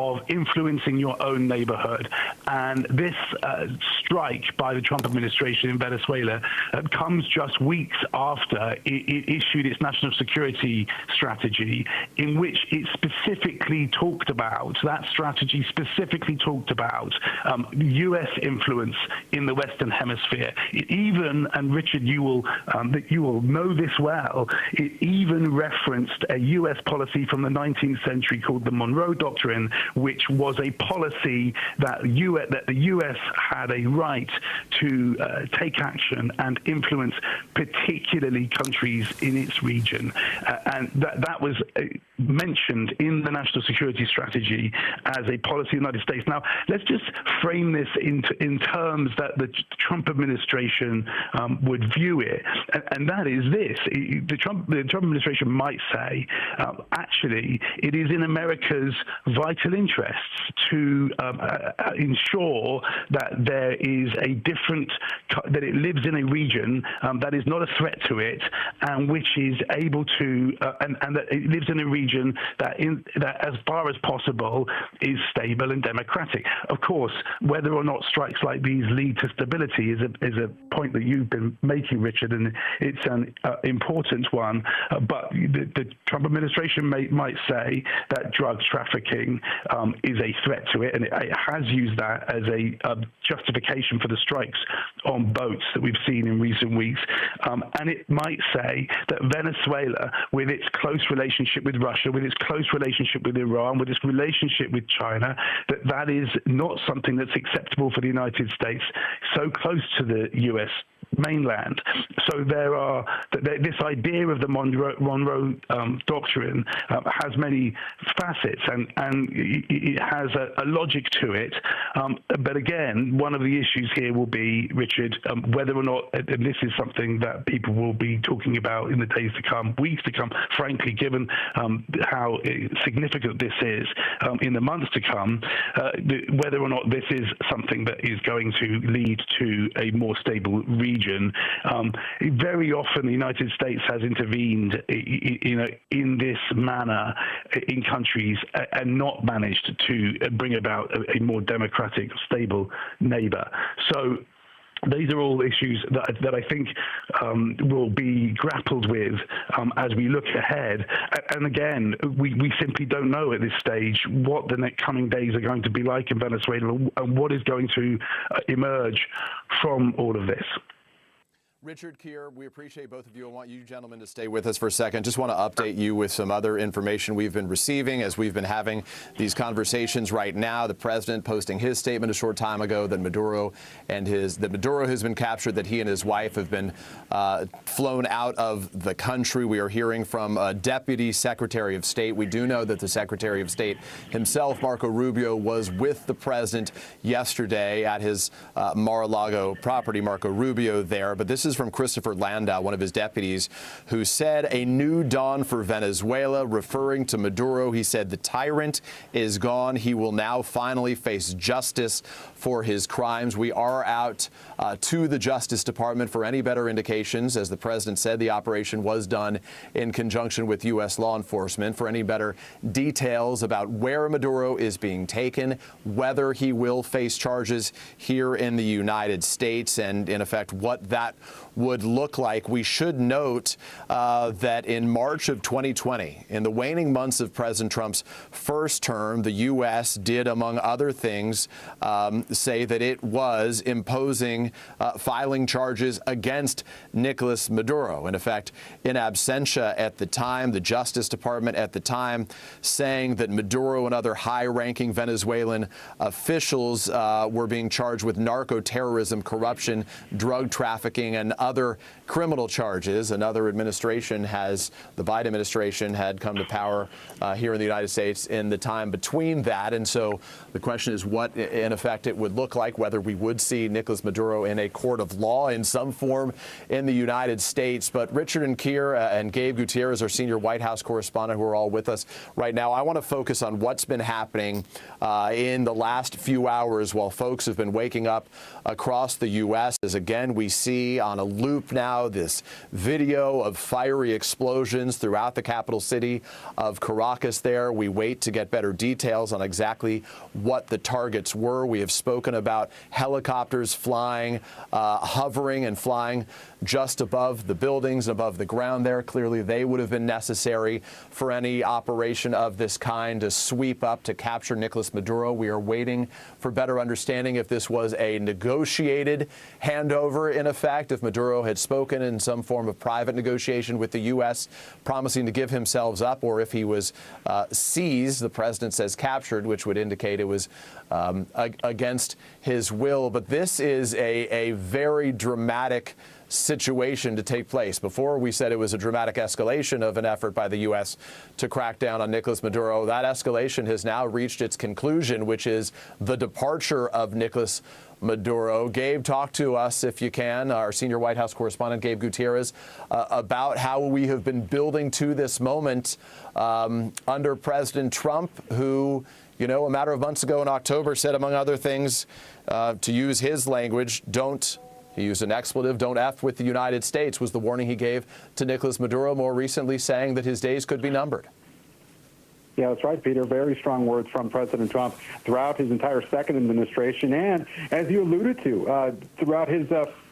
of influencing your own neighborhood. And this strike by the Trump administration in Venezuela comes just weeks after it issued its national security strategy, in which it specifically talked about, that strategy specifically talked about U.S. influence in the Western Hemisphere. It even, and Richard, you will know this well, it even referenced a U.S. policy from the 19th century called the Monroe Doctrine, which was a policy that the U.S. had a right to take action and influence particularly countries in its region. And that was mentioned in the national security strategy as a policy of the United States. Now, let's just frame this in terms that the Trump administration would view it, and that is this. The Trump administration might say, actually, it is in America's vital interests to ensure that there is that it lives in a region that is not a threat to it, and which is able to, and that it lives in a region that as far as possible is stable and democratic. Of course, whether or not strikes like these lead to stability is a point that you've been making, Richard, and it's an important one. But the Trump administration might say that drug trafficking is a threat to it, and it has used that as a justification for the strikes on boats that we've seen in recent weeks. And it might say that Venezuela, with its close relationship with Russia, with its close relationship with Iran, with its relationship with China, that is not something that's acceptable for the United States, so close to the U.S. mainland. So this idea of the Monroe Doctrine has many facets, and it has a logic to it. But again, one of the issues here will be, Richard, whether or not, and this is something that people will be talking about in the days to come, weeks to come, frankly, given how significant this is in the months to come, whether or not this is something that is going to lead to a more stable region. Very often the United States has intervened in this manner in countries and not managed to bring about a more democratic, stable neighbor. So these are all issues that I think will be grappled with as we look ahead. And again, we simply don't know at this stage what the next coming days are going to be like in Venezuela and what is going to emerge from all of this. Richard Keir, we appreciate both of you. I want you gentlemen to stay with us for a second. Just want to update you with some other information we've been receiving as we've been having these conversations right now. The president posting his statement a short time ago that Maduro has been captured, that he and his wife have been flown out of the country. We are hearing from a Deputy Secretary of State. We do know that the Secretary of State himself, Marco Rubio, was with the president yesterday at his Mar-a-Lago property, Marco Rubio there. But this is from Christopher Landau, one of his deputies, who said a new dawn for Venezuela, referring to Maduro. He said the tyrant is gone. He will now finally face justice for his crimes. We are out to the Justice Department for any better indications. As the president said, the operation was done in conjunction with U.S. law enforcement. For any better details about where Maduro is being taken, whether he will face charges here in the United States, and in effect what that would look like. We should note that in March of 2020, in the waning months of President Trump's first term, the U.S. did, among other things, say that it was imposing filing charges against Nicolas Maduro. In effect, in absentia at the time, the Justice Department at the time saying that Maduro and other high-ranking Venezuelan officials were being charged with narco-terrorism, corruption, drug trafficking, and other criminal charges. Another administration the Biden administration had come to power here in the United States in the time between that. And so the question is what, in effect, it would look like, whether we would see Nicolas Maduro in a court of law in some form in the United States. But Richard and Keir and Gabe Gutierrez, our senior White House correspondent, who are all with us right now, I want to focus on what's been happening in the last few hours while folks have been waking up across the U.S. As again, we see on a loop now, this video of fiery explosions throughout the capital city of Caracas there. We wait to get better details on exactly what the targets were. We have spoken about helicopters flying, hovering and flying just above the buildings, above the ground there. Clearly, they would have been necessary for any operation of this kind to sweep up to capture Nicolas Maduro. We are waiting for better understanding if this was a negotiated handover, in effect, if Maduro had spoken in some form of private negotiation with the U.S., promising to give himself up, or if he was seized, the president says captured, which would indicate it was against his will. But this is a very dramatic situation to take place. Before, we said it was a dramatic escalation of an effort by the U.S. to crack down on Nicolas Maduro. That escalation has now reached its conclusion, which is the departure of Nicolas Maduro. Gabe, talk to us, if you can, our senior White House correspondent, Gabe Gutierrez, about how we have been building to this moment under President Trump, who, you know, a matter of months ago in October said, among other things, to use his language, he used an expletive, don't F with the United States, was the warning he gave to Nicolas Maduro, more recently saying that his days could be numbered. Yeah, that's right, Peter. Very strong words from President Trump throughout his entire second administration. And as you alluded to, throughout his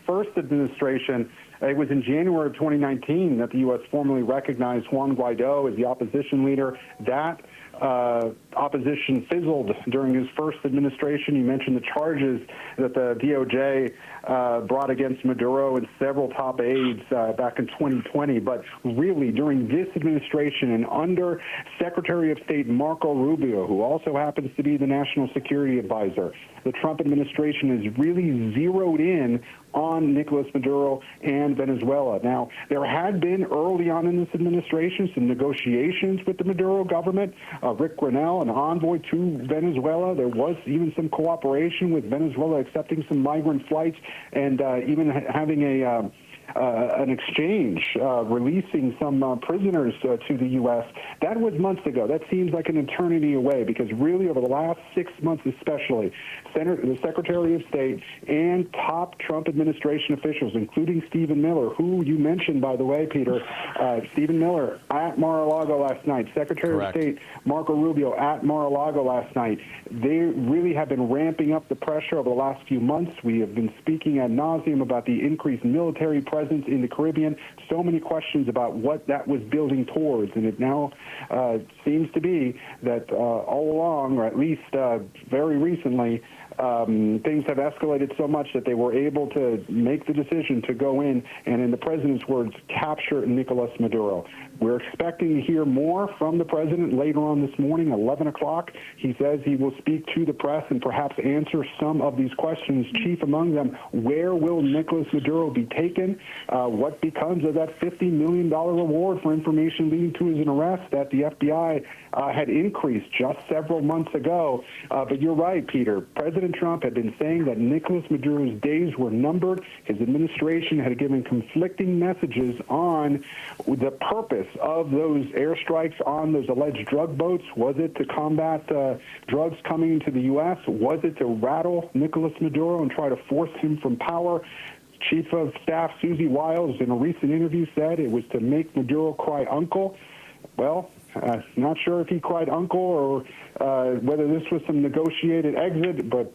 first administration, it was in January of 2019 that the U.S. formally recognized Juan Guaido as the opposition leader. That opposition fizzled during his first administration. You mentioned the charges that the DOJ brought against Maduro and several top aides back in 2020. But really, during this administration and under Secretary of State Marco Rubio, who also happens to be the National Security Advisor, the Trump administration has really zeroed in on Nicolas Maduro and Venezuela. Now, there had been early on in this administration some negotiations with the Maduro government. Rick Grenell, an envoy to Venezuela, there was even some cooperation with Venezuela accepting some migrant flights and even having an exchange, releasing some prisoners to the U.S. That was months ago. That seems like an eternity away, because really over the last 6 months especially, the Secretary of State and top Trump administration officials, including Stephen Miller, who you mentioned, by the way, Peter, Stephen Miller at Mar-a-Lago last night, Secretary Correct. of State Marco Rubio at Mar-a-Lago last night. They really have been ramping up the pressure over the last few months. We have been speaking ad nauseum about the increased military presence in the Caribbean. So many questions about what that was building towards, and it now seems to be that all along, or at least very recently, things have escalated so much that they were able to make the decision to go in and, in the president's words, capture Nicolas Maduro. We're expecting to hear more from the president later on this morning, 11 o'clock. He says he will speak to the press and perhaps answer some of these questions, chief among them, where will Nicolas Maduro be taken? What becomes of that $50 million reward for information leading to his arrest that the FBI had increased just several months ago? But you're right, Peter. President Trump had been saying that Nicolas Maduro's days were numbered. His administration had given conflicting messages on the purpose of those airstrikes on those alleged drug boats. Was it to combat drugs coming into the U.S.? Was it to rattle Nicolas Maduro and try to force him from power? Chief of Staff Susie Wiles in a recent interview said it was to make Maduro cry uncle. Well, not sure if he cried uncle or whether this was some negotiated exit, but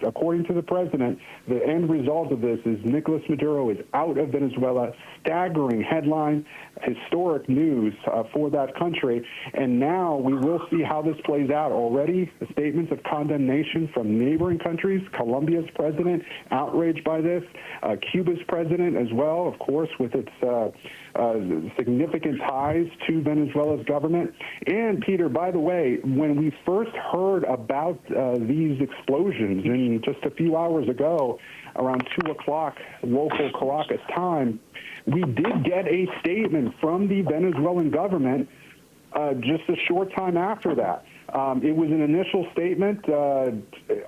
according to the president, the end result of this is Nicolas Maduro is out of Venezuela. Staggering headline, historic news for that country. And now we will see how this plays out. Already, the statements of condemnation from neighboring countries. Colombia's president outraged by this. Cuba's president as well, of course, with its significant ties to Venezuela's government. And, Peter, by the way, when we first heard about these explosions in just a few hours ago, around 2 o'clock local Caracas time, we did get a statement from the Venezuelan government just a short time after that. It was an initial statement,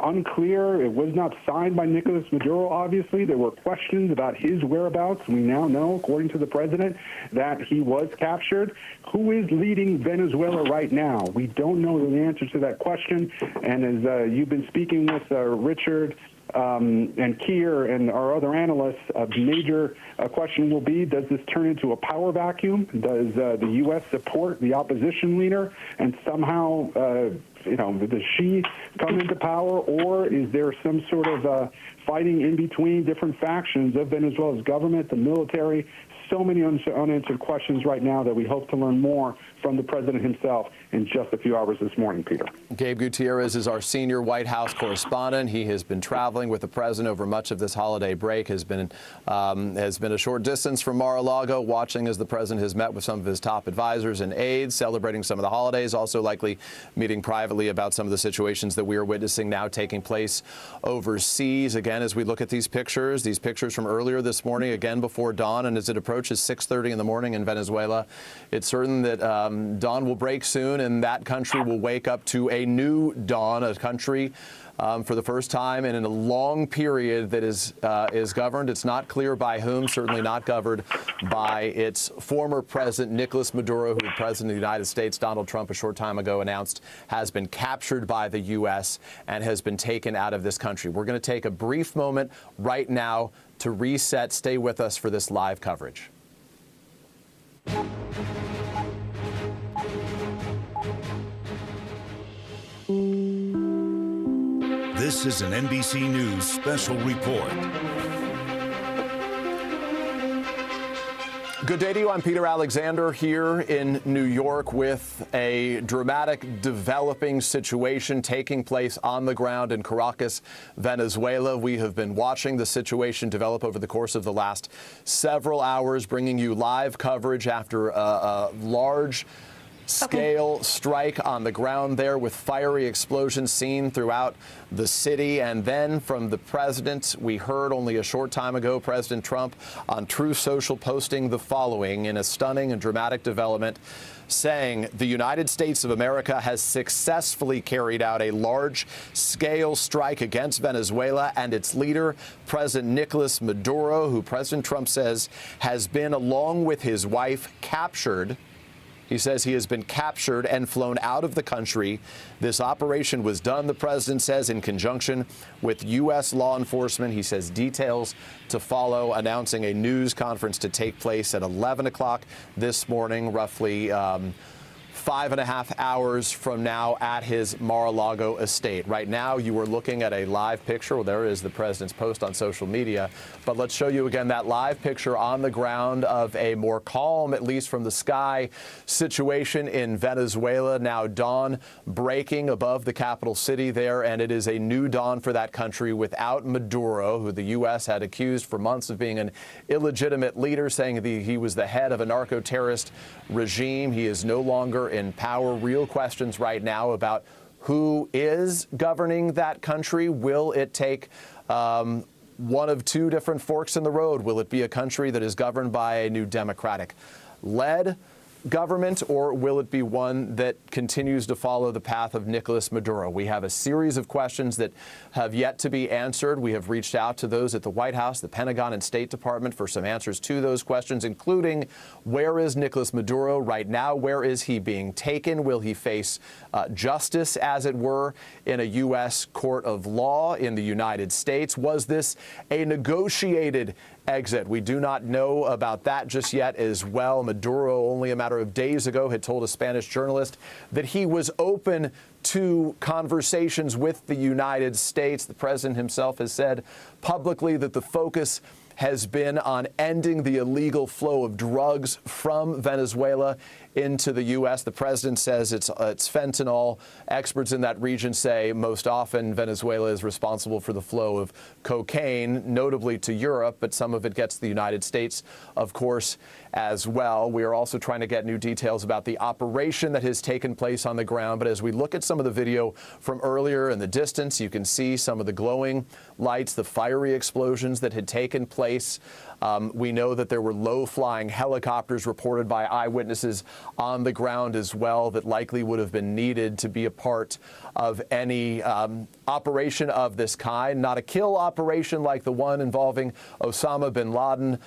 unclear. It was not signed by Nicolas Maduro, obviously. There were questions about his whereabouts. We now know, according to the president, that he was captured. Who is leading Venezuela right now? We don't know the answer to that question. And as you've been speaking with Richard and Kier and our other analysts, a major question will be, does this turn into a power vacuum? Does the U.S. support the opposition leader and somehow, does she come into power, or is there some sort of fighting in between different factions of Venezuela's government, the military? So many unanswered questions right now that we hope to learn more from the president himself in just a few hours this morning, Peter. Gabe Gutierrez is our senior White House correspondent. He has been traveling with the president over much of this holiday break, has been a short distance from Mar-a-Lago, watching as the president has met with some of his top advisors and aides, celebrating some of the holidays, also likely meeting privately about some of the situations that we are witnessing now taking place overseas. Again, as we look at these pictures from earlier this morning, again before dawn, and as it approaches 6:30 in the morning in Venezuela, it's certain that dawn will break soon, and that country will wake up to a new dawn, a country for the first time and in a long period that is governed. It's not clear by whom, certainly not governed by its former president, Nicolas Maduro, who the president of the United States, Donald Trump, a short time ago announced has been captured by the U.S. and has been taken out of this country. We're going to take a brief moment right now to reset. Stay with us for this live coverage. This is an NBC News special report. Good day to you. I'm Peter Alexander here in New York with a dramatic developing situation taking place on the ground in Caracas, Venezuela. We have been watching the situation develop over the course of the last several hours, bringing you live coverage after a large scale strike on the ground there with fiery explosions seen throughout the city. And then from the president, we heard only a short time ago, President Trump on Truth Social posting the following in a stunning and dramatic development, saying the United States of America has successfully carried out a large-scale strike against Venezuela and its leader, President Nicolas Maduro, who President Trump says has been, along with his wife, captured. He says he has been captured and flown out of the country. This operation was done, the president says, in conjunction with U.S. law enforcement. He says details to follow, announcing a news conference to take place at 11 o'clock this morning, roughly 5.5 hours from now at his Mar-a-Lago estate. Right now, you are looking at a live picture. Well, there is the president's post on social media. But let's show you again that live picture on the ground of a more calm, at least from the sky, situation in Venezuela. Now dawn breaking above the capital city there, and it is a new dawn for that country without Maduro, who the U.S. had accused for months of being an illegitimate leader, saying that he was the head of a narco-terrorist regime. He is no longer in power. Real questions right now about who is governing that country. Will it take one of two different forks in the road? Will it be a country that is governed by a new Democratic-led government, or will it be one that continues to follow the path of Nicolas Maduro? We have a series of questions that have yet to be answered. We have reached out to those at the White House, the Pentagon, and State Department for some answers to those questions, including where is Nicolas Maduro right now? Where is he being taken? Will he face justice, as it were, in a U.S. court of law in the United States? Was this a negotiated exit? We do not know about that just yet as well. Maduro, only a matter of days ago, had told a Spanish journalist that he was open to conversations with the United States. The president himself has said publicly that the focus has been on ending the illegal flow of drugs from Venezuela into the U.S. The president says it's fentanyl. Experts in that region say most often Venezuela is responsible for the flow of cocaine, notably to Europe, but some of it gets to the United States, of course, as well. We are also trying to get new details about the operation that has taken place on the ground. But as we look at some of the video from earlier in the distance, you can see some of the glowing lights, the fiery explosions that had taken place We know that there were low-flying helicopters reported by eyewitnesses on the ground as well that likely would have been needed to be a part of any operation of this kind. Not a kill operation like the one involving Osama bin Laden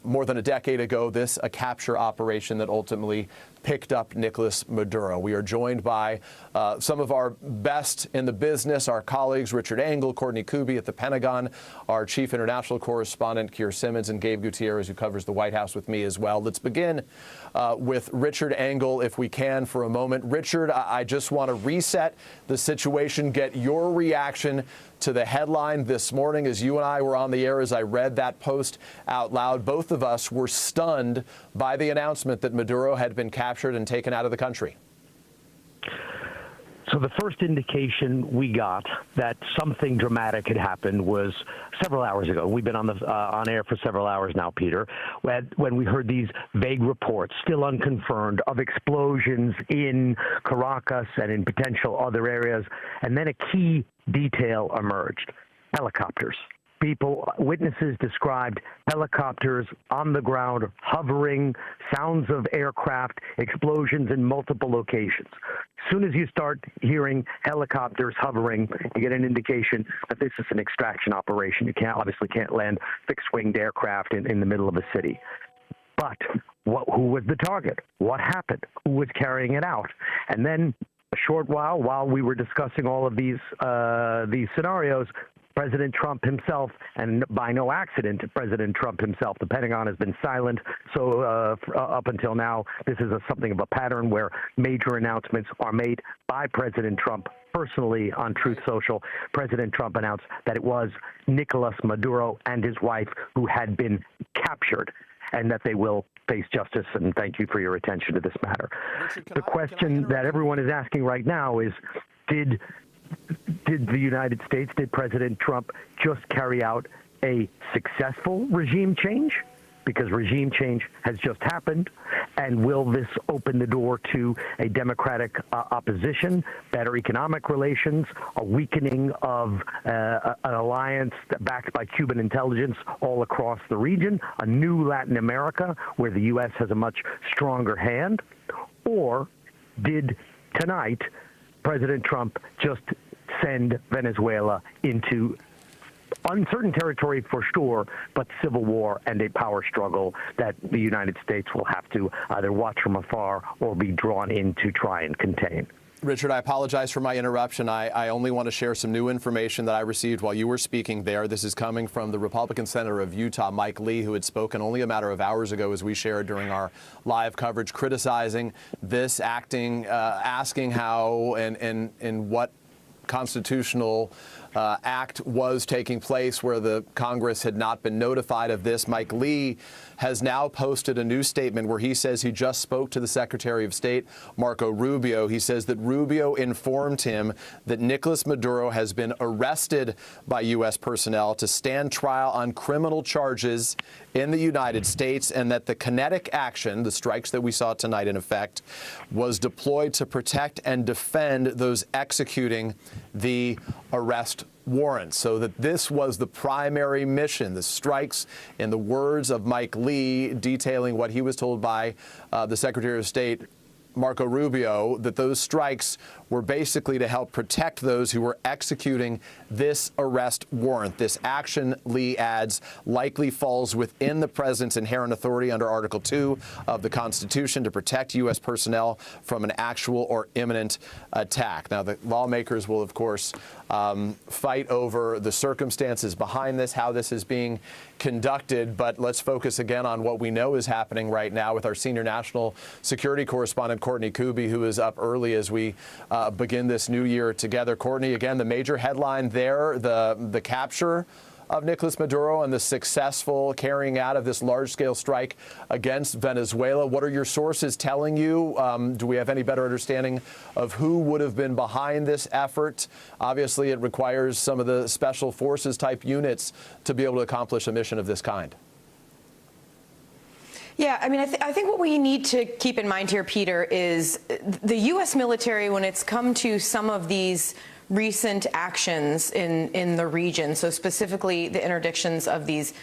more than a decade ago. This a capture operation that ultimately picked up Nicolas Maduro. We are joined by some of our best in the business, our colleagues Richard Engel, Courtney Kuby at the Pentagon, our chief international correspondent Keir Simmons, and Gabe Gutierrez, who covers the White House with me as well. Let's begin with Richard Engel, if we can, for a moment. Richard, I just want to reset the situation, get your reaction to the headline this morning. As you and I were on the air, as I read that post out loud, both of us were stunned by the announcement that Maduro had been captured and taken out of the country. So the first indication we got that something dramatic had happened was several hours ago. We've been on air for several hours now, Peter, when we heard these vague reports, still unconfirmed, of explosions in Caracas and in potential other areas. And then a key detail emerged: helicopters. Witnesses described helicopters on the ground, hovering, sounds of aircraft, explosions in multiple locations. As soon as you start hearing helicopters hovering, you get an indication that this is an extraction operation. You obviously can't land fixed-winged aircraft in the middle of a city. But who was the target? What happened? Who was carrying it out? And then a short while we were discussing all of these scenarios, President Trump himself, and by no accident, President Trump himself, the Pentagon has been silent. So up until now, this is something of a pattern where major announcements are made by President Trump personally on Truth Social. President Trump announced that it was Nicolas Maduro and his wife who had been captured, and that they will face justice. And thank you for your attention to this matter. Richard, the question that everyone is asking right now is, did the United States, did President Trump just carry out a successful regime change? Because regime change has just happened. And will this open the door to a democratic opposition, better economic relations, a weakening of an alliance backed by Cuban intelligence all across the region, a new Latin America where the U.S. has a much stronger hand? Or did tonight President Trump just send Venezuela into uncertain territory for sure, but civil war and a power struggle that the United States will have to either watch from afar or be drawn in to try and contain? Richard, I apologize for my interruption. I only want to share some new information that I received while you were speaking there. This is coming from the Republican Senator of Utah, Mike Lee, who had spoken only a matter of hours ago, as we shared during our live coverage, criticizing this asking how and what constitutional act was taking place where the Congress had not been notified of this. Mike Lee has now posted a new statement where he says he just spoke to the Secretary of State, Marco Rubio. He says that Rubio informed him that Nicolas Maduro has been arrested by U.S. personnel to stand trial on criminal charges in the United States, and that the kinetic action, the strikes that we saw tonight in effect, was deployed to protect and defend those executing the arrest warrant. So that this was the primary mission, the strikes, in the words of Mike Lee, detailing what he was told by the Secretary of State, Marco Rubio, that those strikes were basically to help protect those who were executing this arrest warrant. This action, Lee adds, likely falls within the president's inherent authority under Article 2 of the Constitution to protect U.S. personnel from an actual or imminent attack. Now, the lawmakers will, of course, fight over the circumstances behind this, how this is being conducted. But let's focus again on what we know is happening right now with our senior national security correspondent, Courtney Kuby, who is up early as we begin this new year together. Courtney, again, the major headline there, the capture of Nicolas Maduro and the successful carrying out of this large-scale strike against Venezuela. What are your sources telling you? Do we have any better understanding of who would have been behind this effort? Obviously, it requires some of the special forces type units to be able to accomplish a mission of this kind. Yeah, I mean, I think what we need to keep in mind here, Peter, is the U.S. military, when it's come to some of these recent actions in the region, so specifically the interdictions of these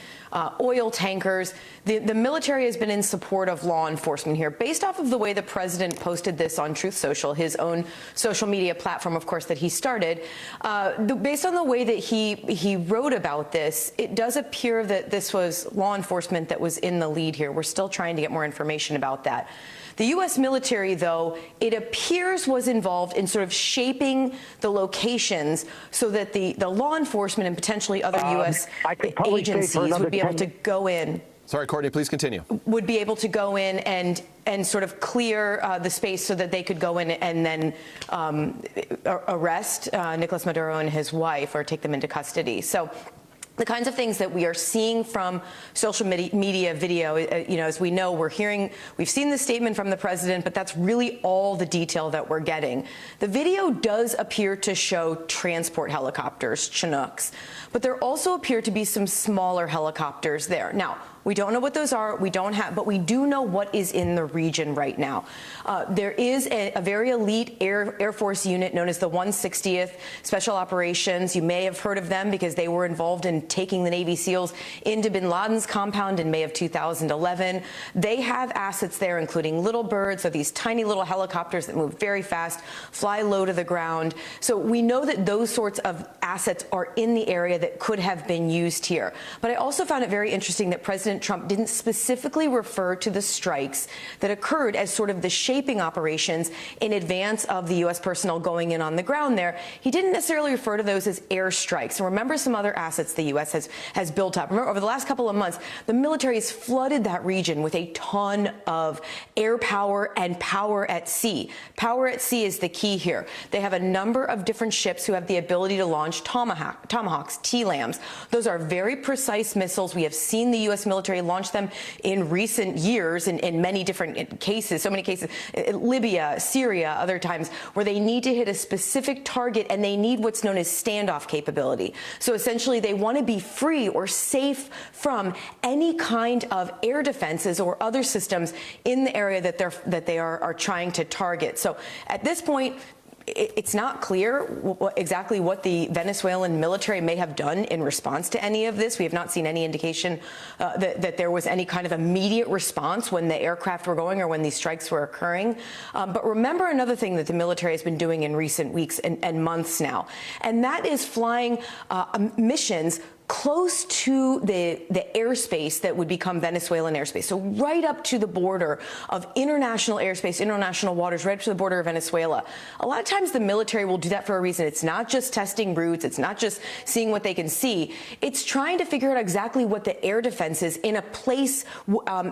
oil tankers. The military has been in support of law enforcement here. Based off of the way the president posted this on Truth Social, his own social media platform, of course, that he started, based on the way that he wrote about this, it does appear that this was law enforcement that was in the lead here. We're still trying to get more information about that. The U.S. military, though, it appears was involved in sort of shaping the locations so that the law enforcement and potentially other U.S. agencies would be able to go in. Sorry, Courtney, please continue. Would be able to go in and sort of clear the space so that they could go in and then arrest Nicolas Maduro and his wife or take them into custody. So the kinds of things that we are seeing from social media video, as we know, we've seen the statement from the president, but that's really all the detail that we're getting. The video does appear to show transport helicopters, Chinooks, but there also appear to be some smaller helicopters there. Now, we don't know what those are. But we do know what is in the region right now. There is a very elite Air Force unit known as the 160th Special Operations. You may have heard of them because they were involved in taking the Navy SEALs into bin Laden's compound in May of 2011. They have assets there, including little birds, so these tiny little helicopters that move very fast, fly low to the ground. So we know that those sorts of assets are in the area that could have been used here. But I also found it very interesting that President Trump didn't specifically refer to the strikes that occurred as sort of the shaping operations in advance of the U.S. personnel going in on the ground there. He didn't necessarily refer to those as airstrikes. And remember some other assets the U.S. has built up. Remember, over the last couple of months, the military has flooded that region with a ton of air power and power at sea. Power at sea is the key here. They have a number of different ships who have the ability to launch Tomahawks, TLAMs. Those are very precise missiles. We have seen the U.S. military launch them in recent years in many different cases, so many cases, Libya, Syria, other times, where they need to hit a specific target and they need what's known as standoff capability. So essentially they want to be free or safe from any kind of air defenses or other systems in the area that they are trying to target. So at this point, it's not clear exactly what the Venezuelan military may have done in response to any of this. We have not seen any indication that there was any kind of immediate response when the aircraft were going or when these strikes were occurring. But remember another thing that the military has been doing in recent weeks and months now, and that is flying missions close to the airspace that would become Venezuelan airspace. So right up to the border of international airspace, international waters, right up to the border of Venezuela. A lot of times the military will do that for a reason. It's not just testing routes. It's not just seeing what they can see. It's trying to figure out exactly what the air defense is in a place,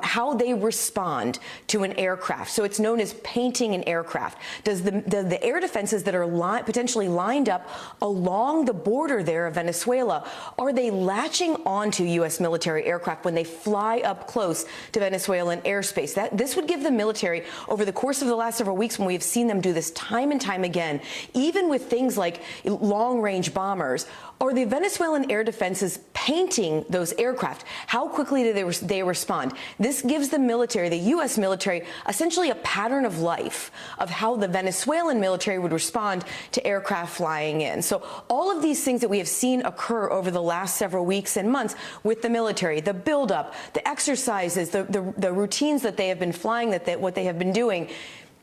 how they respond to an aircraft. So it's known as painting an aircraft. Does the air defenses that are potentially lined up along the border there of Venezuela, are they latching onto U.S. military aircraft when they fly up close to Venezuelan airspace? This would give the military, over the course of the last several weeks when we have seen them do this time and time again, even with things like long-range bombers, are the Venezuelan air defenses painting those aircraft? How quickly do they respond? This gives the military, the U.S. military, essentially a pattern of life of how the Venezuelan military would respond to aircraft flying in. So all of these things that we have seen occur over the last several weeks and months with the military, the buildup, the exercises, the routines that they have been flying, what they have been doing,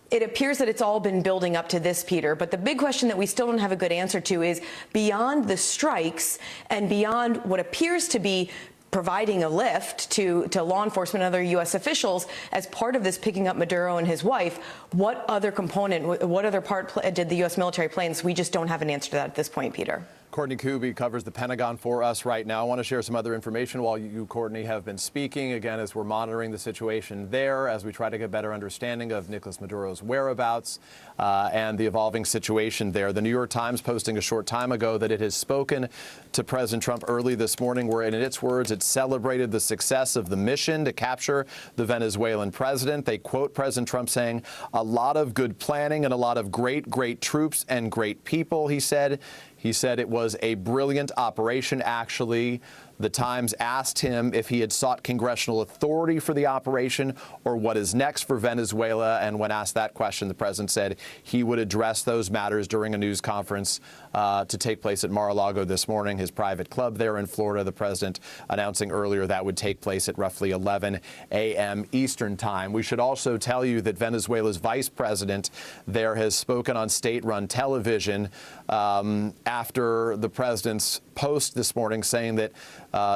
it appears that it's all been building up to this, Peter. But the big question that we still don't have a good answer to is, beyond the strikes and beyond what appears to be providing a lift to law enforcement and other U.S. officials as part of this picking up Maduro and his wife, what other component, what other part did the U.S. military play? And so we just don't have an answer to that at this point, Peter. Courtney Kuby covers the Pentagon for us right now. I want to share some other information while you, Courtney, have been speaking. Again, as we're monitoring the situation there, as we try to get a better understanding of Nicolas Maduro's whereabouts and the evolving situation there. The New York Times posting a short time ago that it has spoken to President Trump early this morning, where in its words, it celebrated the success of the mission to capture the Venezuelan president. They quote President Trump saying, "A lot of good planning and a lot of great troops and great people," he said. He said it was a brilliant operation, actually. The Times asked him if he had sought congressional authority for the operation or what is next for Venezuela. And when asked that question, the president said he would address those matters during a news conference to take place at Mar-a-Lago this morning, his private club there in Florida. The president announcing earlier that would take place at roughly 11 a.m. Eastern time. We should also tell you that Venezuela's vice president there has spoken on state-run television after the president's post this morning saying that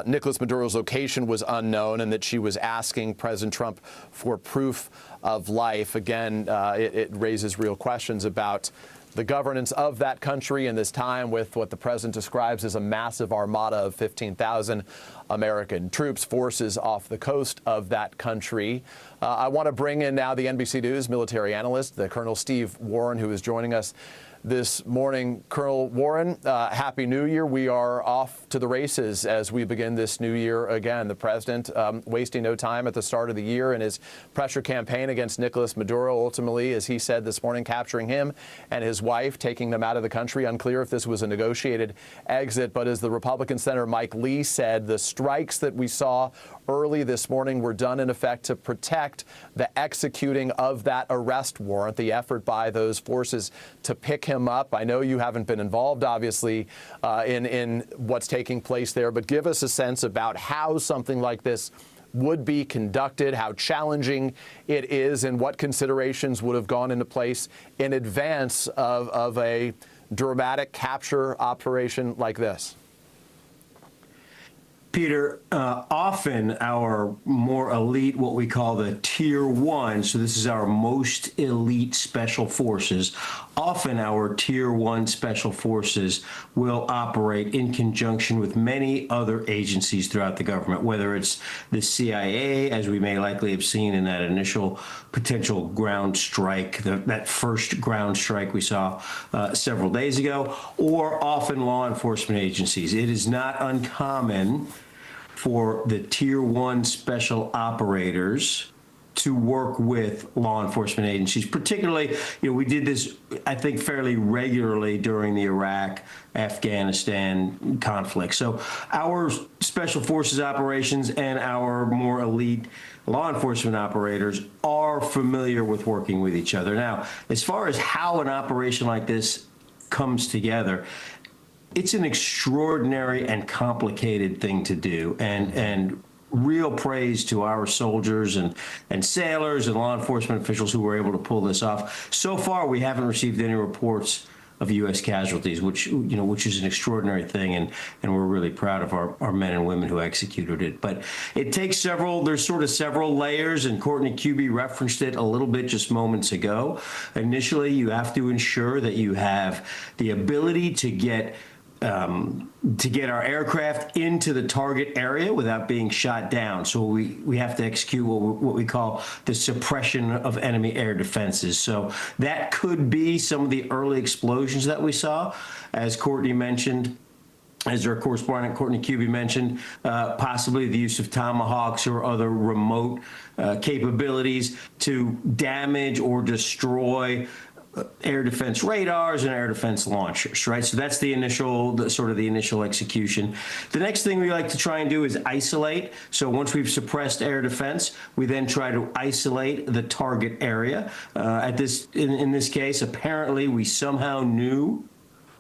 Nicolas Maduro's location was unknown and that she was asking President Trump for proof of life. Again, it raises real questions about the governance of that country in this time with what the president describes as a massive armada of 15,000 American troops, forces off the coast of that country. I want to bring in now the NBC News military analyst, the Colonel Steve Warren, who is joining us this morning. Colonel Warren, Happy New Year. We are off to the races as we begin this new year again. The president wasting no time at the start of the year in his pressure campaign against Nicolas Maduro, ultimately, as he said this morning, capturing him and his wife, taking them out of the country. Unclear if this was a negotiated exit, but as the Republican Senator Mike Lee said, the strikes that we saw early this morning were done in effect to protect the executing of that arrest warrant, the effort by those forces to pick him up. I know you haven't been involved, obviously, in what's taking place there, but give us a sense about how something like this would be conducted, how challenging it is, and what considerations would have gone into place in advance of a dramatic capture operation like this. Peter, often our more elite, what we call the Tier 1, so this is our most elite special forces, often our Tier 1 special forces will operate in conjunction with many other agencies throughout the government, whether it's the CIA, as we may likely have seen in that initial potential ground strike, that first ground strike we saw several days ago, or often law enforcement agencies. It is not uncommon for the Tier 1 special operators to work with law enforcement agencies. Particularly, we did this, I think, fairly regularly during the Iraq-Afghanistan conflict. So our special forces operations and our more elite law enforcement operators are familiar with working with each other. Now, as far as how an operation like this comes together, it's an extraordinary and complicated thing to do, and real praise to our soldiers and sailors and law enforcement officials who were able to pull this off. So far, we haven't received any reports of U.S. casualties, which is an extraordinary thing, and we're really proud of our men and women who executed it. But it takes there's sort of several layers, and Courtney Kube referenced it a little bit just moments ago. Initially, you have to ensure that you have the ability to get our aircraft into the target area without being shot down. So we have to execute what we call the suppression of enemy air defenses. So that could be some of the early explosions that we saw, as Courtney mentioned. As our correspondent Courtney Kube mentioned, possibly the use of Tomahawks or other remote capabilities to damage or destroy air defense radars and air defense launchers, right? So that's the initial execution. The next thing we like to try and do is isolate. So once we've suppressed air defense, we then try to isolate the target area. In this case, apparently we somehow knew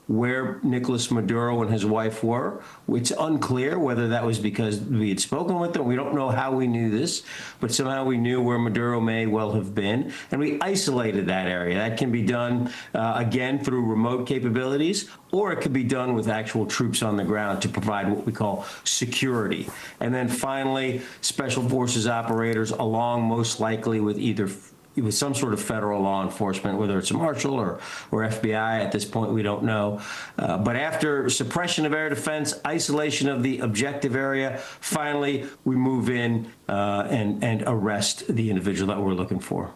where Nicolas Maduro and his wife were. It's unclear whether that was because we had spoken with them. We don't know how we knew this, but somehow we knew where Maduro may well have been, and we isolated that area. That can be done, again, through remote capabilities, or it could be done with actual troops on the ground to provide what we call security. And then finally, special forces operators, along most likely with some sort of federal law enforcement, whether it's a marshal or FBI. At this point, we don't know. But after suppression of air defense, isolation of the objective area, finally, we move in and arrest the individual that we're looking for.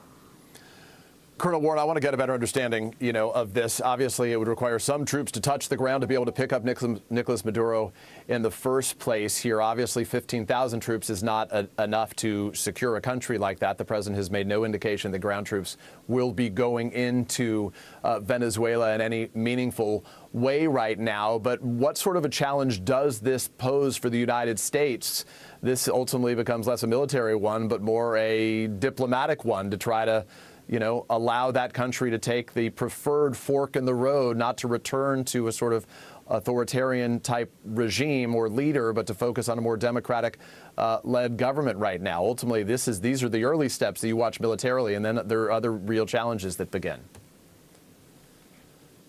Colonel Warren, I want to get a better understanding, of this. Obviously, it would require some troops to touch the ground to be able to pick up Nicolas Maduro in the first place here. Obviously, 15,000 troops is not enough to secure a country like that. The president has made no indication that ground troops will be going into Venezuela in any meaningful way right now. But what sort of a challenge does this pose for the United States? This ultimately becomes less a military one, but more a diplomatic one to try to allow that country to take the preferred fork in the road, not to return to a sort of authoritarian type regime or leader, but to focus on a more democratic led government right now. Ultimately, these are the early steps that you watch militarily, and then there are other real challenges that begin.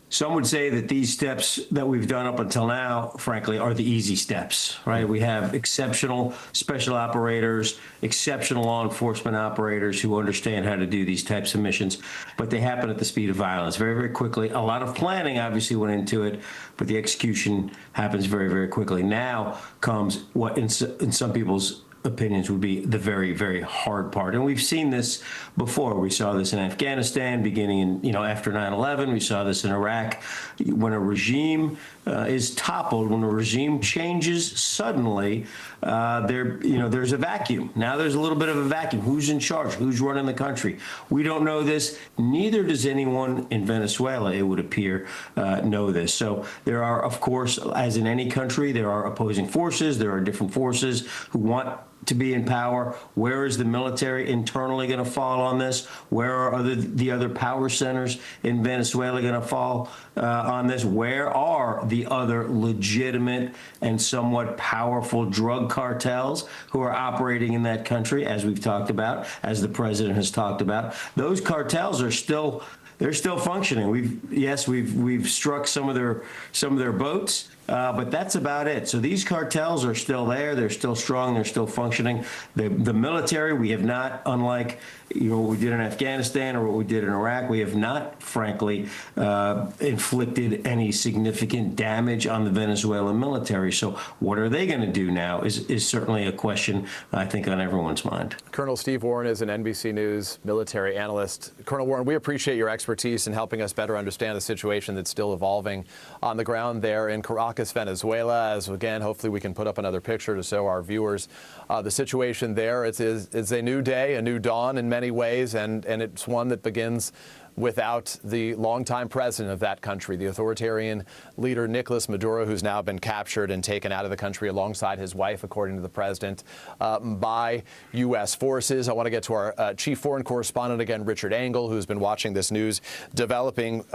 Some would say that these steps that we've done up until now, frankly, are the easy steps, right? We have exceptional special operators, exceptional law enforcement operators who understand how to do these types of missions, but they happen at the speed of violence very, very quickly. A lot of planning obviously went into it, but the execution happens very, very quickly. Now comes what in some people's opinions would be the very, very hard part. And we've seen this before. We saw this in Afghanistan beginning in, after 9/11. We saw this in Iraq. When a regime is toppled, when a regime changes suddenly, there's a vacuum. Now there's a little bit of a vacuum. Who's in charge? Who's running the country? We don't know this. Neither does anyone in Venezuela, it would appear, know this. So there are, of course, as in any country, there are opposing forces. There are different forces who want to be in power. Where is the military internally going to fall on this? Where are the other power centers in Venezuela going to fall on this? Where are the other legitimate and somewhat powerful drug cartels who are operating in that country, as we've talked about, as the president has talked about? Those cartels are still functioning. We've struck some of their boats. But that's about it. So these cartels are still there. They're still strong. They're still functioning. The military, we have not, unlike what we did in Afghanistan or what we did in Iraq, we have not, frankly, inflicted any significant damage on the Venezuelan military. So what are they going to do now is certainly a question, I think, on everyone's mind. Colonel Steve Warren is an NBC News military analyst. Colonel Warren, we appreciate your expertise in helping us better understand the situation that's still evolving on the ground there in Caracas, Venezuela. As again, hopefully we can put up another picture to show our viewers the situation there. It's a new day, a new dawn in many ways, and it's one that begins without the longtime president of that country, the authoritarian leader Nicolas Maduro, who's now been captured and taken out of the country alongside his wife, according to the president, by U.S. forces. I want to get to our chief foreign correspondent again, Richard Engel, who's been watching this news developing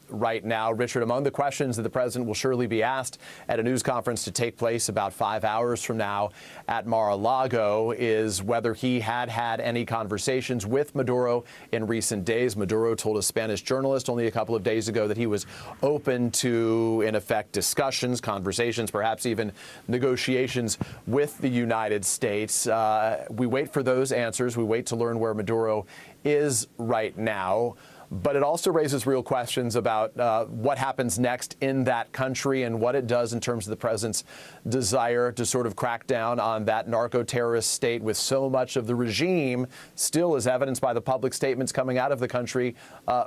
right now. Richard, among the questions that the president will surely be asked at a news conference to take place about 5 hours from now at Mar-a-Lago is whether he had any conversations with Maduro in recent days. Maduro told a Spanish journalist only a couple of days ago that he was open to, in effect, discussions, conversations, perhaps even negotiations with the United States. We wait for those answers. We wait to learn where Maduro is right now. But it also raises real questions about what happens next in that country and what it does in terms of the president's desire to sort of crack down on that narco-terrorist state with so much of the regime still, as evidenced by the public statements coming out of the country,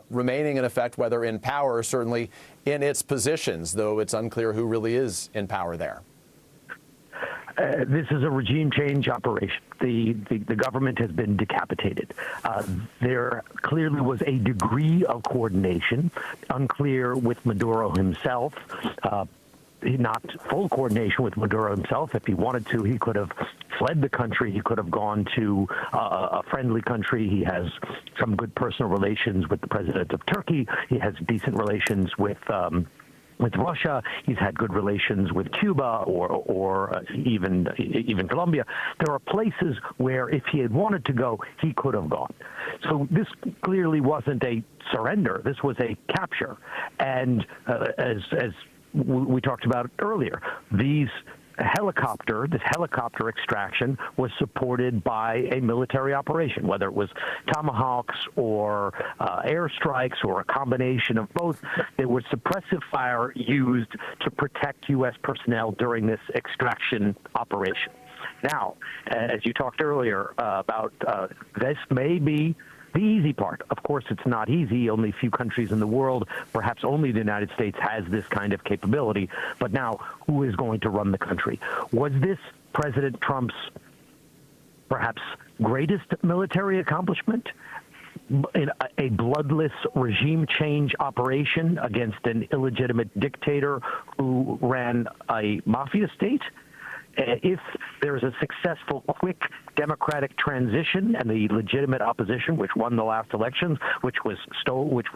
remaining in effect, whether in power, certainly in its positions, though it's unclear who really is in power there. This is a regime change operation. The government has been decapitated. There clearly was a degree of coordination, unclear with Maduro himself. Not full coordination with Maduro himself. If he wanted to, he could have fled the country. He could have gone to a friendly country. He has some good personal relations with the president of Turkey. He has decent relations with Russia. He's had good relations with Cuba or even Colombia. There are places where if he had wanted to go, he could have gone. So this clearly wasn't a surrender. This was a capture. And as we talked about earlier, this helicopter extraction was supported by a military operation, whether it was tomahawks or airstrikes or a combination of both. There was suppressive fire used to protect U.S. personnel during this extraction operation. Now, as you talked earlier about this may be the easy part. Of course, it's not easy. Only a few countries in the world, perhaps only the United States, has this kind of capability. But now, who is going to run the country? Was this President Trump's perhaps greatest military accomplishment? In a bloodless regime change operation against an illegitimate dictator who ran a mafia state? If there's a successful, quick democratic transition and the legitimate opposition, which won the last elections, which were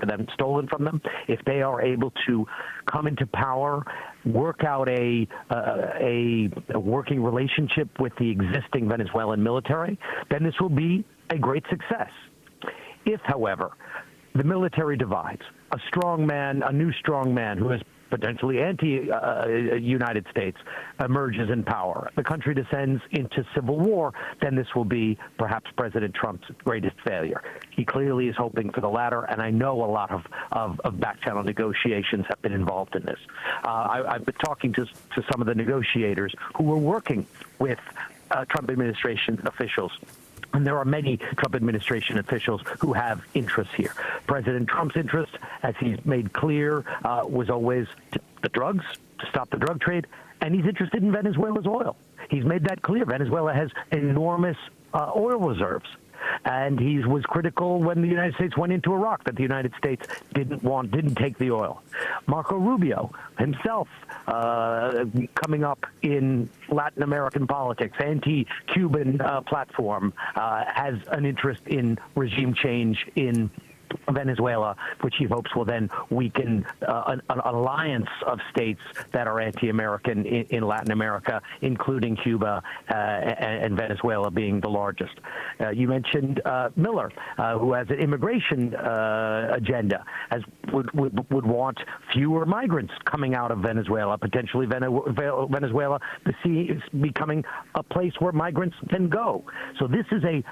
then stolen from them, if they are able to come into power, work out a working relationship with the existing Venezuelan military, then this will be a great success. If, however, the military divides, a new strong man who is potentially anti-United States emerges in power, the country descends into civil war, then this will be perhaps President Trump's greatest failure. He clearly is hoping for the latter, and I know a lot of back-channel negotiations have been involved in this. I've been talking to some of the negotiators who were working with Trump administration officials. And there are many Trump administration officials who have interests here. President Trump's interest, as he's made clear, was always the drugs, to stop the drug trade, and he's interested in Venezuela's oil. He's made that clear. Venezuela has enormous oil reserves. And he was critical when the United States went into Iraq that the United States didn't take the oil. Marco Rubio himself, coming up in Latin American politics, anti-Cuban platform, has an interest in regime change in Venezuela, which he hopes will then weaken an alliance of states that are anti-American in Latin America, including Cuba and Venezuela being the largest. You mentioned Miller, who has an immigration agenda, would want fewer migrants coming out of Venezuela, potentially Venezuela becoming a place where migrants can go. So this is a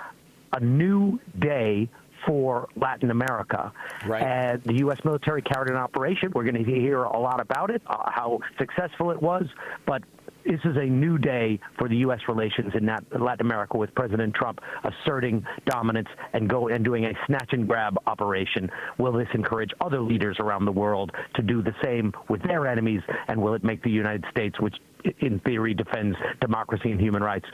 new day for Latin America. Right. And the U.S. military carried an operation. We're going to hear a lot about it, how successful it was, but this is a new day for the U.S. relations in Latin America, with President Trump asserting dominance and doing a snatch and grab operation. Will this encourage other leaders around the world to do the same with their enemies, and will it make the United States, which in theory defends democracy and human rights,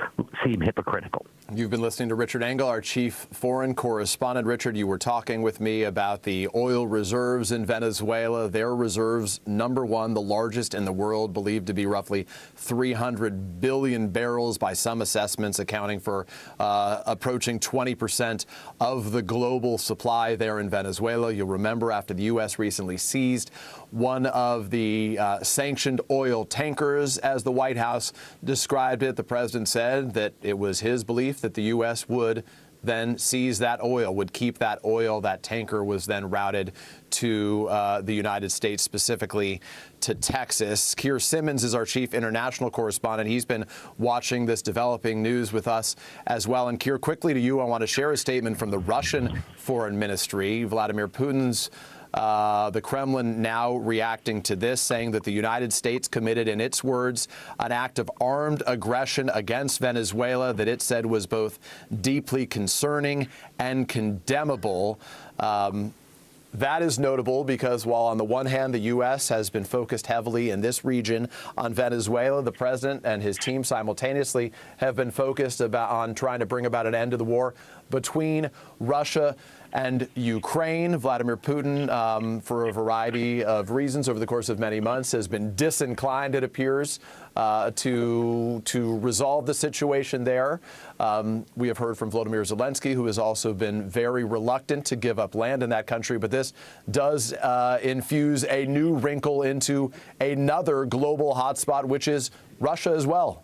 seem hypocritical? You've been listening to Richard Engel, our chief foreign correspondent. Richard, you were talking with me about the oil reserves in Venezuela. Their reserves, number one, the largest in the world, believed to be roughly 300 billion barrels by some assessments, accounting for approaching 20% of the global supply there in Venezuela. You'll remember after the U.S. recently seized one of the sanctioned oil tankers, as the White House described it, the president said that it was his belief that the U.S. would then seize that oil, would keep that oil. That tanker was then routed to the United States, specifically to Texas. Keir Simmons is our chief international correspondent. He's been watching this developing news with us as well. And Keir, quickly to you, I want to share a statement from the Russian Foreign Ministry. Vladimir Putin's the Kremlin now reacting to this, saying that the United States committed, in its words, an act of armed aggression against Venezuela that it said was both deeply concerning and condemnable. That is notable because while on the one hand the U.S. has been focused heavily in this region on Venezuela, the president and his team simultaneously have been focused on trying to bring about an end to the war between Russia and Ukraine. Vladimir Putin, for a variety of reasons over the course of many months, has been disinclined, it appears, to resolve the situation there. We have heard from Volodymyr Zelensky, who has also been very reluctant to give up land in that country. But this does infuse a new wrinkle into another global hotspot, which is Russia as well.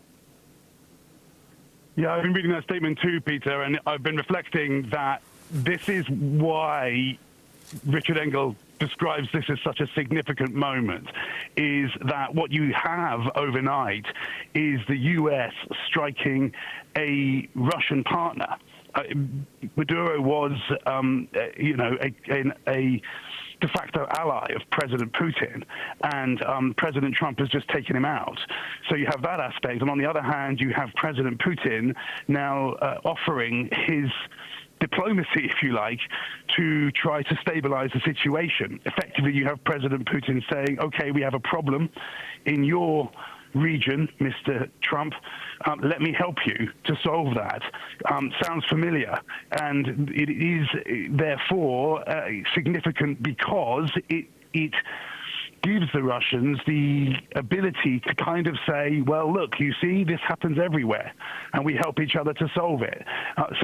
Yeah, I've been reading that statement too, Peter, and I've been reflecting that this is why Richard Engel describes this as such a significant moment, is that what you have overnight is the U.S. striking a Russian partner. Maduro was, a de facto ally of President Putin, and President Trump has just taken him out. So you have that aspect. And on the other hand, you have President Putin now offering his diplomacy, if you like, to try to stabilize the situation. Effectively, you have President Putin saying, okay, we have a problem in your region, Mr. Trump, let me help you to solve that. Sounds familiar, and it is therefore significant because it gives the Russians the ability to kind of say, well, look, you see, this happens everywhere, and we help each other to solve it.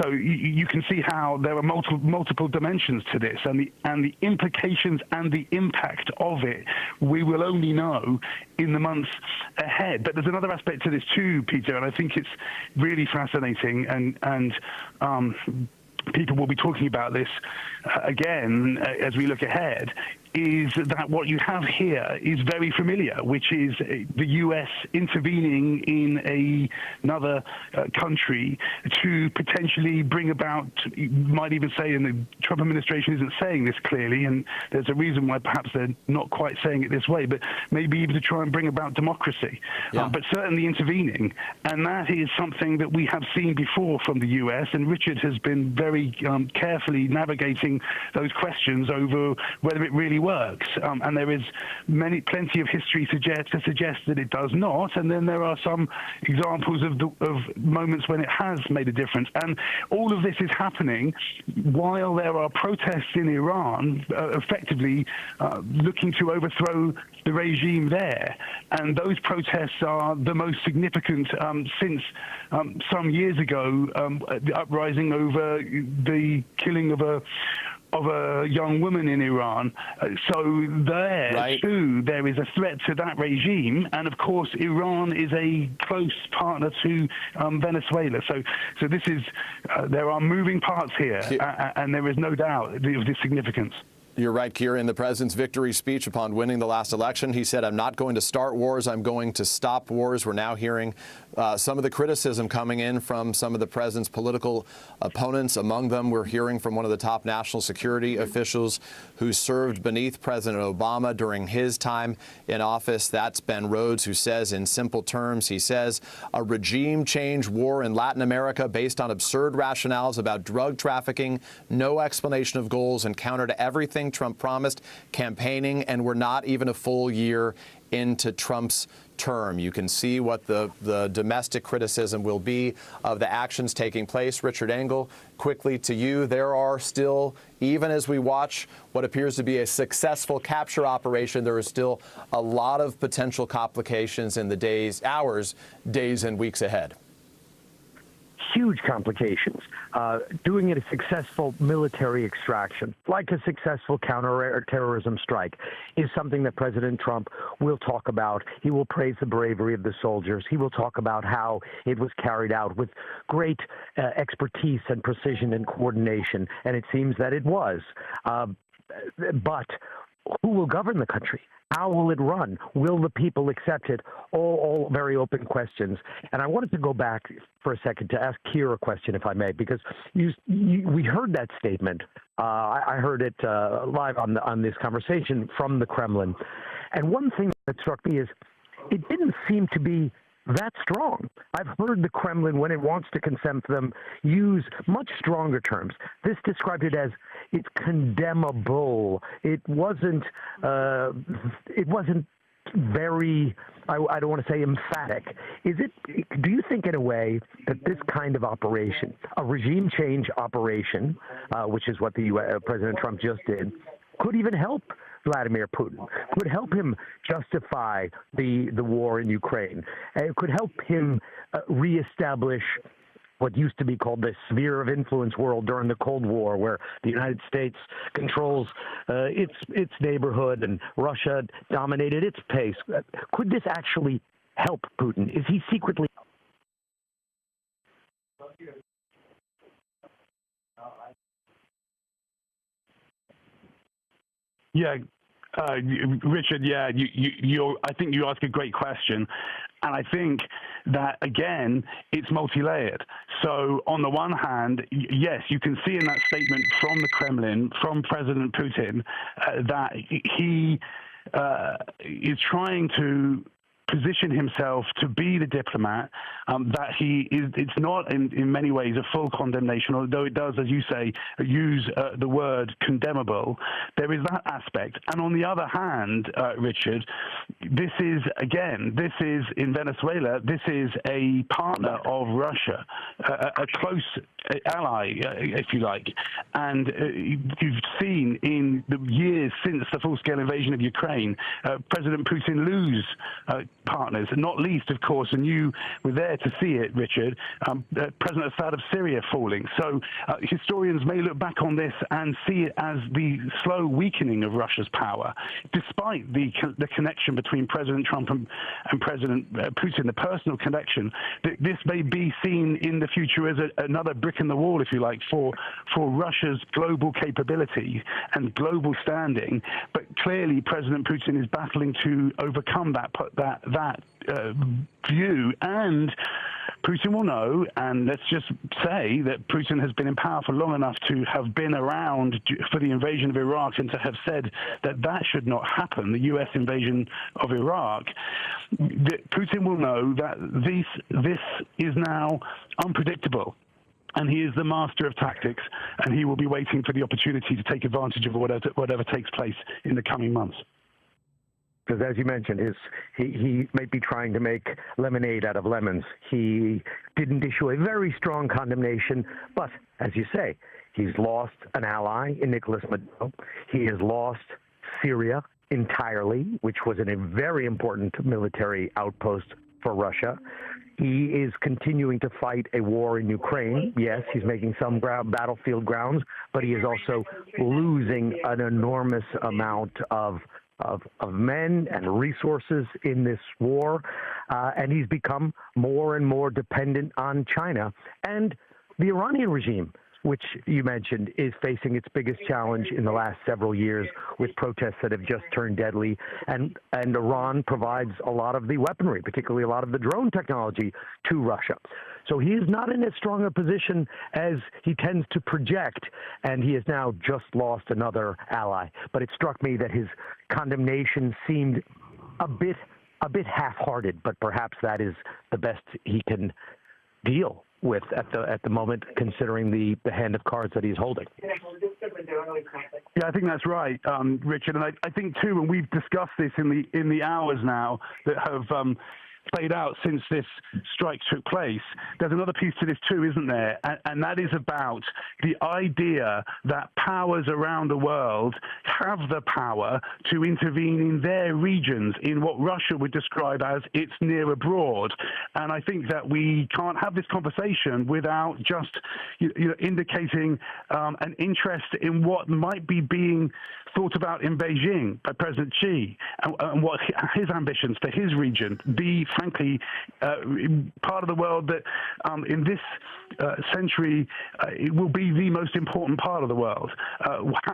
So you can see how there are multiple dimensions to this, and the implications and the impact of it, we will only know in the months ahead. But there's another aspect to this too, Peter, and I think it's really fascinating, and people will be talking about this again as we look ahead, is that what you have here is very familiar, which is the U.S. intervening in another country to potentially bring about, you might even say, and the Trump administration isn't saying this clearly, and there's a reason why perhaps they're not quite saying it this way, but maybe even to try and bring about democracy, but certainly intervening. And that is something that we have seen before from the U.S., and Richard has been very carefully navigating those questions over whether it really works, and there is plenty of history to suggest that it does not, and then there are some examples of moments when it has made a difference. And all of this is happening while there are protests in Iran effectively looking to overthrow the regime there, and those protests are the most significant since some years ago, the uprising over the killing of a young woman in Iran. So there, too, there is a threat to that regime. And, of course, Iran is a close partner to Venezuela. So this is, there are moving parts here, and there is no doubt of this significance. You're right, Keir. In the president's victory speech upon winning the last election, he said, I'm not going to start wars, I'm going to stop wars. We're now hearing some of the criticism coming in from some of the president's political opponents. Among them, we're hearing from one of the top national security officials who served beneath President Obama during his time in office. That's Ben Rhodes, who says, in simple terms, he says, a regime change war in Latin America based on absurd rationales about drug trafficking, no explanation of goals, and counter to everything Trump promised, campaigning, and we're not even a full year into Trump's term. You can see what the domestic criticism will be of the actions taking place. Richard Engel, quickly to you, there are still, even as we watch what appears to be a successful capture operation, there is still a lot of potential complications in the days, hours, days, and weeks ahead. Huge complications. Doing a successful military extraction, like a successful counterterrorism strike, is something that President Trump will talk about. He will praise the bravery of the soldiers. He will talk about how it was carried out with great expertise and precision and coordination, and it seems that it was. But who will govern the country? How will it run? Will the people accept it? All very open questions. And I wanted to go back for a second to ask Keir a question, if I may, because we heard that statement. I heard it live on this conversation from the Kremlin. And one thing that struck me is it didn't seem to be that strong. I've heard the Kremlin, when it wants to condemn them, use much stronger terms. This described it as it's condemnable. It wasn't very, I don't want to say emphatic. Do you think in a way that this kind of operation, a regime change operation, which is what the President Trump just did, could even help Vladimir Putin, could help him justify the war in Ukraine? It could help him reestablish what used to be called the sphere of influence world during the Cold War, where the United States controls its neighborhood and Russia dominated its pace. Could this actually help Putin? Is he secretly... Yeah, Richard, I think you ask a great question. And I think that, again, it's multi-layered. So on the one hand, yes, you can see in that statement from the Kremlin, from President Putin, that he is trying to position himself to be the diplomat that he is. It's not in many ways a full condemnation, although it does, as you say, use the word condemnable. There is that aspect. And on the other hand, Richard, this is in Venezuela, this is a partner of Russia, a close ally, if you like. And you've seen in the years since the full-scale invasion of Ukraine, President Putin lose partners, not least, of course, and you were there to see it, Richard, President Assad of Syria falling. So historians may look back on this and see it as the slow weakening of Russia's power, despite the connection between President Trump and President Putin, the personal connection. This may be seen in the future as another brick in the wall, if you like, for Russia's global capability and global standing. But clearly, President Putin is battling to overcome that view, and Putin will know, and let's just say that Putin has been in power for long enough to have been around for the invasion of Iraq and to have said that that should not happen, the U.S. invasion of Iraq. Putin will know that this is now unpredictable. And he is the master of tactics, and he will be waiting for the opportunity to take advantage of whatever takes place in the coming months. Because as you mentioned, he might be trying to make lemonade out of lemons. He didn't issue a very strong condemnation, but as you say, he's lost an ally in Nicolas Maduro. He has lost Syria entirely, which was a very important military outpost for Russia. He is continuing to fight a war in Ukraine. Yes, he's making some battlefield grounds, but he is also losing an enormous amount of men and resources in this war, and he's become more and more dependent on China. And the Iranian regime, which you mentioned, is facing its biggest challenge in the last several years with protests that have just turned deadly. And Iran provides a lot of the weaponry, particularly a lot of the drone technology, to Russia. So he is not in as strong a position as he tends to project, and he has now just lost another ally. But it struck me that his condemnation seemed a bit half-hearted, but perhaps that is the best he can deal with at the moment, considering the hand of cards that he's holding. Yeah, I think that's right, Richard. And I think too, and we've discussed this in the hours now that have played out since this strike took place, there's another piece to this too, isn't there? And that is about the idea that powers around the world have the power to intervene in their regions, in what Russia would describe as its near abroad. And I think that we can't have this conversation without just indicating an interest in what might be being thought about in Beijing by President Xi and what his ambitions for his region, frankly, part of the world that in this century it will be the most important part of the world.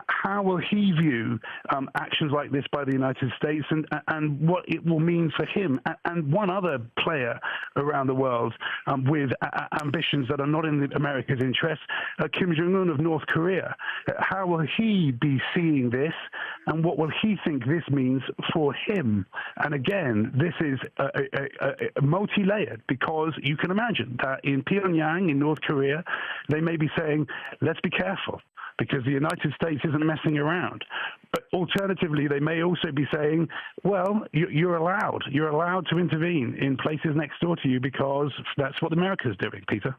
How will he view actions like this by the United States and what it will mean for him and one other player around the world with ambitions that are not in America's interest, Kim Jong-un of North Korea? How will he be seeing this, and what will he think this means for him? And again, this is multi-layered, because you can imagine that in Pyongyang, in North Korea, they may be saying, let's be careful, because the United States isn't messing around. But alternatively, they may also be saying, well, you're allowed to intervene in places next door to you, because that's what America's doing, Peter.